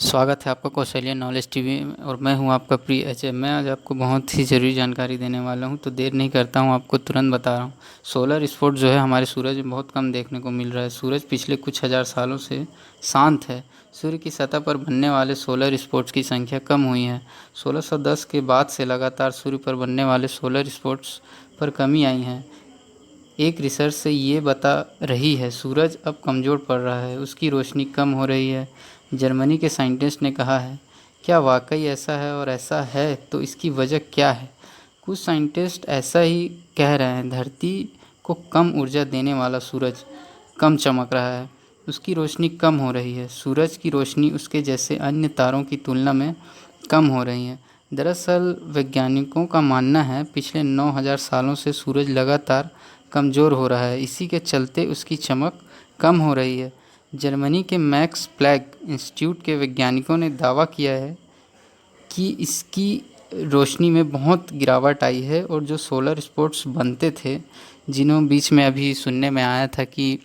स्वागत है आपका कौशल्या नॉलेज टीवी में और मैं हूं आपका प्रिय अजय। मैं आज आपको बहुत ही ज़रूरी जानकारी देने वाला हूं, तो देर नहीं करता हूं, आपको तुरंत बता रहा हूं। सोलर स्पोर्ट जो है हमारे सूरज में बहुत कम देखने को मिल रहा है। सूरज पिछले कुछ हज़ार सालों से शांत है। सूर्य की सतह पर बनने वाले सोलर स्पॉट्स की संख्या कम हुई है। 1610 के बाद से लगातार सूर्य पर बनने वाले सोलर स्पॉट्स पर कमी आई है। एक रिसर्च से ये बता रही है सूरज अब कमज़ोर पड़ रहा है, उसकी रोशनी कम हो रही है। जर्मनी के साइंटिस्ट ने कहा है। क्या वाकई ऐसा है, और ऐसा है तो इसकी वजह क्या है? कुछ साइंटिस्ट ऐसा ही कह रहे हैं। धरती को कम ऊर्जा देने वाला सूरज कम चमक रहा है, उसकी रोशनी कम हो रही है। सूरज की रोशनी उसके जैसे अन्य तारों की तुलना में कम हो रही है। दरअसल वैज्ञानिकों का मानना है पिछले 9000 सालों से सूरज लगातार कमज़ोर हो रहा है, इसी के चलते उसकी चमक कम हो रही है। जर्मनी के मैक्स प्लैंक इंस्टीट्यूट के वैज्ञानिकों ने दावा किया है कि इसकी रोशनी में बहुत गिरावट आई है, और जो सोलर स्पॉट्स बनते थे, जिन्हों बीच में अभी सुनने में आया था कि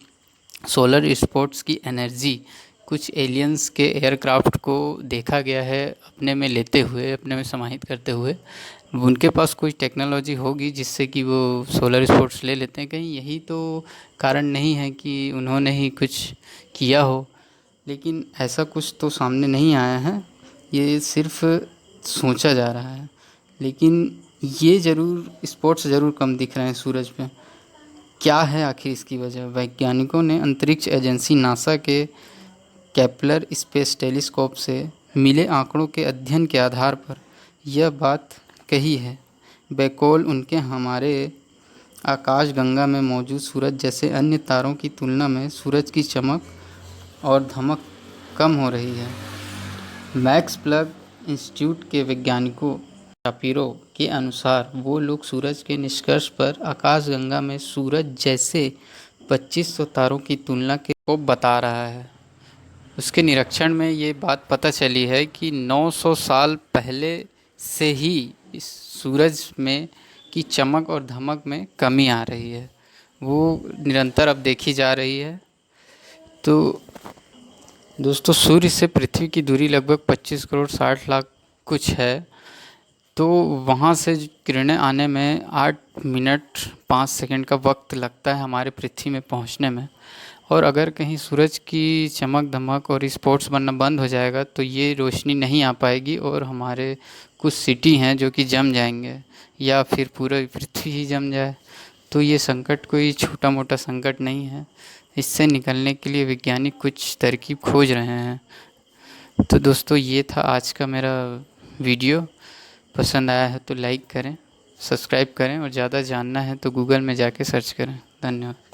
सोलर स्पॉट्स की एनर्जी कुछ एलियंस के एयरक्राफ्ट को देखा गया है अपने में लेते हुए, अपने में समाहित करते हुए। उनके पास कोई टेक्नोलॉजी होगी जिससे कि वो सोलर स्पॉट्स ले लेते हैं। कहीं यही तो कारण नहीं है कि उन्होंने ही कुछ किया हो, लेकिन ऐसा कुछ तो सामने नहीं आया है। ये सिर्फ सोचा जा रहा है, लेकिन ये ज़रूर स्पॉट्स ज़रूर कम दिख रहे हैं सूरज पे। क्या है आखिर इसकी वजह? वैज्ञानिकों ने अंतरिक्ष एजेंसी नासा के केपलर स्पेस टेलीस्कोप से मिले आंकड़ों के अध्ययन के आधार पर यह बात कही है। बैकोल उनके हमारे आकाशगंगा में मौजूद सूरज जैसे अन्य तारों की तुलना में सूरज की चमक और धमक कम हो रही है। मैक्स प्लैंक इंस्टीट्यूट के वैज्ञानिकों शापिरो के अनुसार वो लोग सूरज के निष्कर्ष पर आकाशगंगा में सूरज जैसे 2500 तारों की तुलना के को बता रहा है। उसके निरीक्षण में ये बात पता चली है कि 900 साल पहले से ही इस सूरज में की चमक और धमक में कमी आ रही है, वो निरंतर अब देखी जा रही है। तो दोस्तों, सूर्य से पृथ्वी की दूरी लगभग 25 करोड़ 60 लाख कुछ है। तो वहाँ से किरणें आने में 8 मिनट 5 सेकंड का वक्त लगता है हमारे पृथ्वी में पहुँचने में। और अगर कहीं सूरज की चमक धमक और स्पॉट्स बनना बंद हो जाएगा तो ये रोशनी नहीं आ पाएगी, और हमारे कुछ सिटी हैं जो कि जम जाएंगे, या फिर पूरा पृथ्वी ही जम जाए। तो ये संकट कोई छोटा मोटा संकट नहीं है। इससे निकलने के लिए वैज्ञानिक कुछ तरकीब खोज रहे हैं। तो दोस्तों, ये था आज का मेरा वीडियो। पसंद आया है तो लाइक करें, सब्सक्राइब करें, और ज़्यादा जानना है तो गूगल में जाके सर्च करें। धन्यवाद।